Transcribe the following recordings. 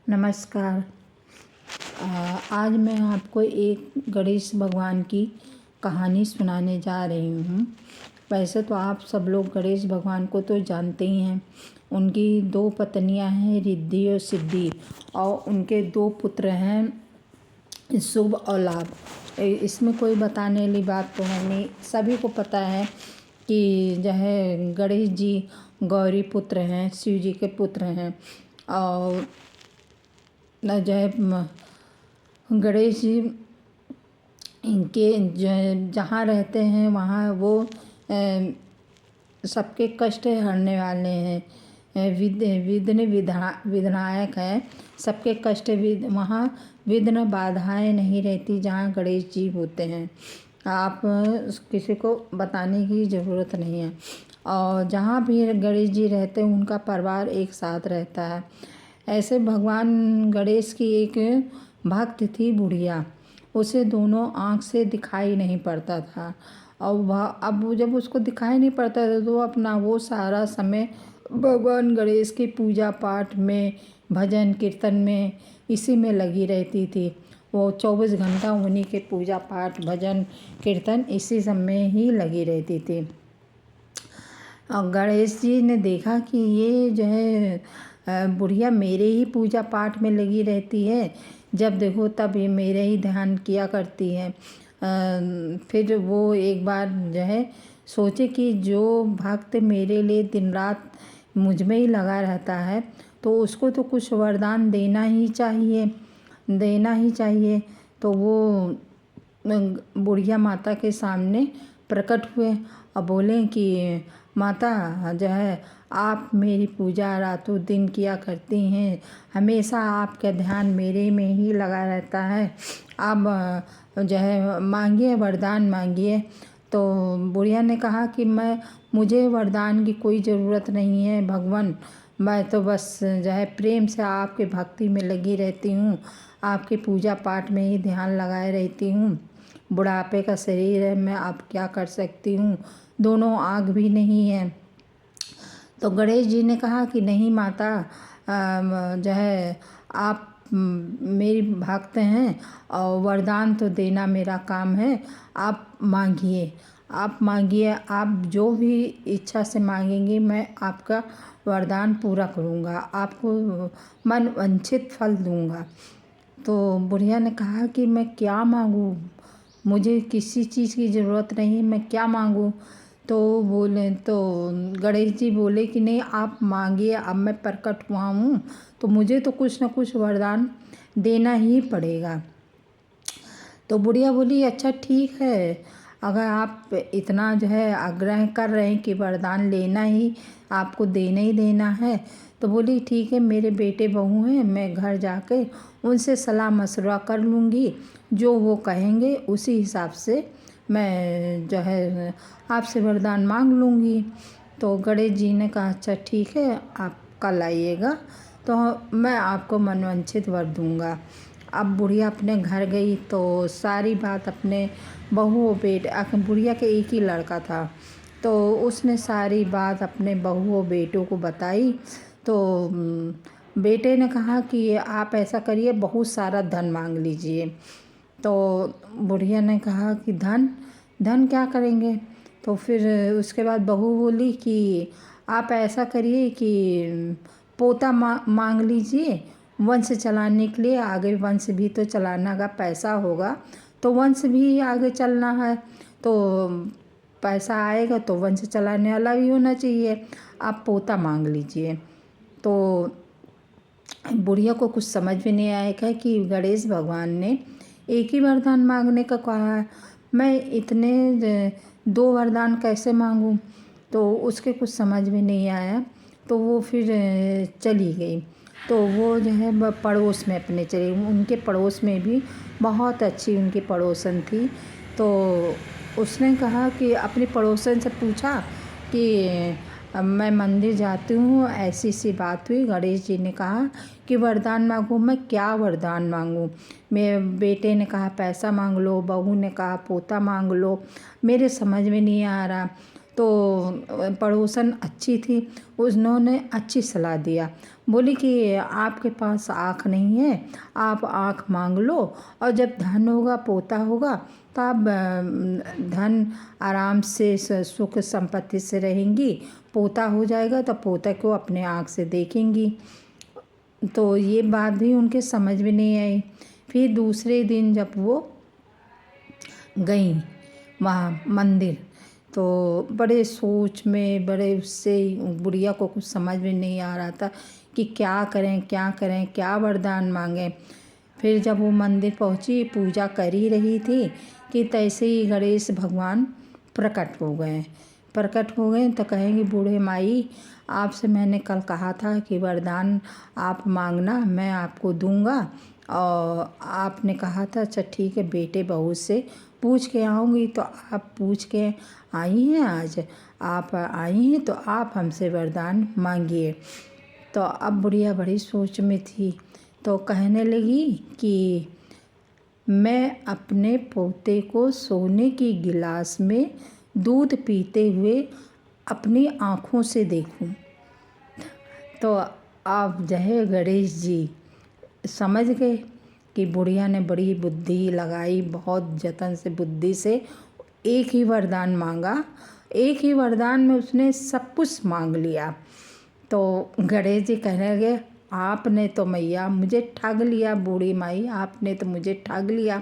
नमस्कार। आज मैं आपको एक गणेश भगवान की कहानी सुनाने जा रही हूँ। वैसे तो आप सब लोग गणेश भगवान को तो जानते ही हैं। उनकी 2 पत्नियाँ हैं, रिद्धि और सिद्धि, और उनके 2 पुत्र हैं, शुभ और लाभ। इसमें कोई बताने वाली बात तो है नहीं, सभी को पता है कि जो है गणेश जी गौरी पुत्र हैं, शिव जी के पुत्र हैं। और न जो है गणेश जी इनके जहाँ रहते हैं वहाँ वो सबके कष्ट हरने वाले हैं। विघ्न विनायक हैं, सबके कष्ट वहाँ विघ्न बाधाएं नहीं रहती जहाँ गणेश जी होते हैं। आप किसी को बताने की ज़रूरत नहीं है। और जहाँ भी गणेश जी रहते हैं उनका परिवार एक साथ रहता है। ऐसे भगवान गणेश की एक भक्त थी बुढ़िया। उसे दोनों आँख से दिखाई नहीं पड़ता था, और वह अब जब उसको दिखाई नहीं पड़ता था तो अपना वो सारा समय भगवान गणेश की पूजा पाठ में, भजन कीर्तन में, इसी में लगी रहती थी। वो 24 घंटा उन्हीं के पूजा पाठ, भजन कीर्तन इसी सब में ही लगी रहती थी। और गणेश जी ने देखा कि ये जो है बुढ़िया मेरे ही पूजा पाठ में लगी रहती है, जब देखो तब ये मेरे ही ध्यान किया करती है। फिर वो एक बार जो है सोचे कि जो भक्त मेरे लिए दिन रात मुझ में ही लगा रहता है तो उसको तो कुछ वरदान देना ही चाहिए। तो वो बुढ़िया माता के सामने प्रकट हुए और बोले कि माता जो है आप मेरी पूजा रातों दिन किया करती हैं, हमेशा आपका ध्यान मेरे में ही लगा रहता है। आप जो है मांगिए, वरदान मांगिए। तो बुढ़िया ने कहा कि मुझे वरदान की कोई ज़रूरत नहीं है भगवान, मैं तो बस जो है प्रेम से आपके भक्ति में लगी रहती हूँ, आपके पूजा पाठ में ही ध्यान लगाए रहती हूँ। बुढ़ापे का शरीर है, मैं अब क्या कर सकती हूँ, दोनों आँख भी नहीं है। तो गणेश जी ने कहा कि नहीं माता, जो है आप मेरी भक्त हैं और वरदान तो देना मेरा काम है। आप मांगिए, आप जो भी इच्छा से मांगेंगी मैं आपका वरदान पूरा करूँगा, आपको मन वांछित फल दूँगा। तो बुढ़िया ने कहा कि मैं क्या मांगूँ, मुझे किसी चीज़ की ज़रूरत नहीं, मैं क्या मांगूँ। तो गणेश जी बोले कि नहीं आप मांगिए, अब मैं प्रकट हुआ हूँ तो मुझे तो कुछ न कुछ वरदान देना ही पड़ेगा। तो बुढ़िया बोली अच्छा ठीक है, अगर आप इतना जो है आग्रह कर रहे हैं कि वरदान लेना ही आपको देना ही देना है, तो बोली ठीक है, मेरे बेटे बहू हैं, मैं घर जाके उनसे सलाह मशवरा कर लूँगी, जो वो कहेंगे उसी हिसाब से मैं जो है आपसे वरदान मांग लूँगी। तो गणेश जी ने कहा अच्छा ठीक है, आप कल आइएगा तो मैं आपको मनवांछित वर दूँगा। अब बुढ़िया अपने घर गई तो सारी बात अपने बहू और बेटे, बुढ़िया के एक ही लड़का था, तो उसने सारी बात अपने बहू और बेटों को बताई। तो बेटे ने कहा कि आप ऐसा करिए, बहुत सारा धन मांग लीजिए। तो बुढ़िया ने कहा कि धन क्या करेंगे। तो फिर उसके बाद बहू बोली कि आप ऐसा करिए कि पोता मांग लीजिए, वंश चलाने के लिए, आगे वंश भी तो चलाना का पैसा होगा, तो वंश भी आगे चलना है, तो पैसा आएगा तो वंश चलाने वाला भी होना चाहिए, आप पोता मांग लीजिए। तो बुढ़िया को कुछ समझ में नहीं आएगा कि गणेश भगवान ने एक ही वरदान मांगने का कहा है, मैं इतने 2 वरदान कैसे मांगूं। तो उसके कुछ समझ में नहीं आया, तो वो फिर चली गई। तो वो जो है पड़ोस में अपने चली, उनके पड़ोस में भी बहुत अच्छी उनकी पड़ोसन थी। तो उसने कहा कि अपनी पड़ोसन से पूछा कि मैं मंदिर जाती हूँ, ऐसी सी बात हुई। गणेश जी ने कहा कि वरदान मांगूँ, मैं क्या वरदान मांगूँ। मेरे बेटे ने कहा पैसा मांग लो, बहू ने कहा पोता मांग लो, मेरे समझ में नहीं आ रहा। तो पड़ोसन अच्छी थी, उन्होंने अच्छी सलाह दिया। बोली कि आपके पास आँख नहीं है, आप आँख मांग लो और जब धन होगा, पोता होगा, तो आप धन आराम से सुख संपत्ति से रहेंगी। पोता हो जाएगा तो पोता को अपने आँख से देखेंगी। तो ये बात भी उनके समझ में नहीं आई। फिर दूसरे दिन जब वो गई वहाँ मंदिर, तो बड़े सोच में, बड़े उससे बुढ़िया को कुछ समझ में नहीं आ रहा था कि क्या करें, क्या करें, क्या वरदान मांगें। फिर जब वो मंदिर पहुँची, पूजा कर ही रही थी कि तैसे ही गणेश भगवान प्रकट हो गए। तो कहेंगे, बूढ़े माई, आपसे मैंने कल कहा था कि वरदान आप मांगना, मैं आपको दूंगा। और आपने कहा था अच्छा ठीक है, बेटे बहू से पूछ के आऊँगी। तो आप पूछ के आई हैं, आज आप आई हैं तो आप हमसे वरदान मांगिए। तो अब बुढ़िया बड़ी सोच में थी, तो कहने लगी कि मैं अपने पोते को सोने की गिलास में दूध पीते हुए अपनी आँखों से देखूं। तो आप जो है गणेश जी समझ गए कि बुढ़िया ने बड़ी बुद्धि लगाई, बहुत जतन से बुद्धि से एक ही वरदान मांगा। एक ही वरदान में उसने सब कुछ मांग लिया। तो गणेश जी कहने लगे, आपने तो मैया मुझे ठग लिया, बूढ़ी माई, आपने तो मुझे ठग लिया।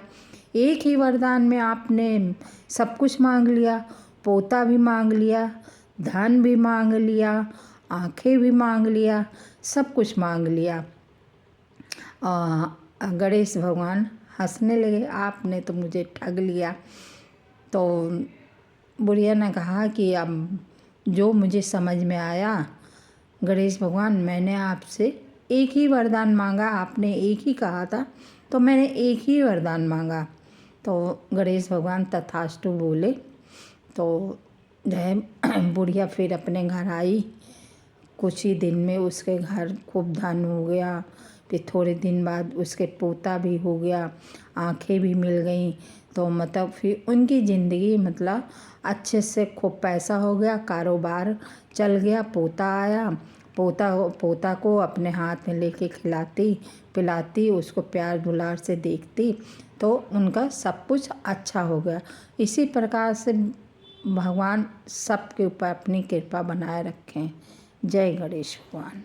एक ही वरदान में आपने सब कुछ मांग लिया, पोता भी मांग लिया, धन भी मांग लिया, आँखें भी मांग लिया, सब कुछ मांग लिया। गणेश भगवान हंसने लगे, आपने तो मुझे ठग लिया। तो बुढ़िया ने कहा कि अब जो मुझे समझ में आया गणेश भगवान, मैंने आपसे एक ही वरदान मांगा, आपने एक ही कहा था तो मैंने एक ही वरदान मांगा। तो गणेश भगवान तथास्तु बोले। तो जो है बुढ़िया फिर अपने घर आई। कुछ ही दिन में उसके घर खूब धन हो गया। फिर थोड़े दिन बाद उसके पोता भी हो गया, आँखें भी मिल गईं। तो मतलब फिर उनकी ज़िंदगी मतलब अच्छे से खूब पैसा हो गया, कारोबार चल गया। पोता आया, पोता को अपने हाथ में लेके खिलाती पिलाती, उसको प्यार दुलार से देखती, तो उनका सब कुछ अच्छा हो गया। इसी प्रकार से भगवान सबके ऊपर अपनी कृपा बनाए रखें। जय गणेश भगवान।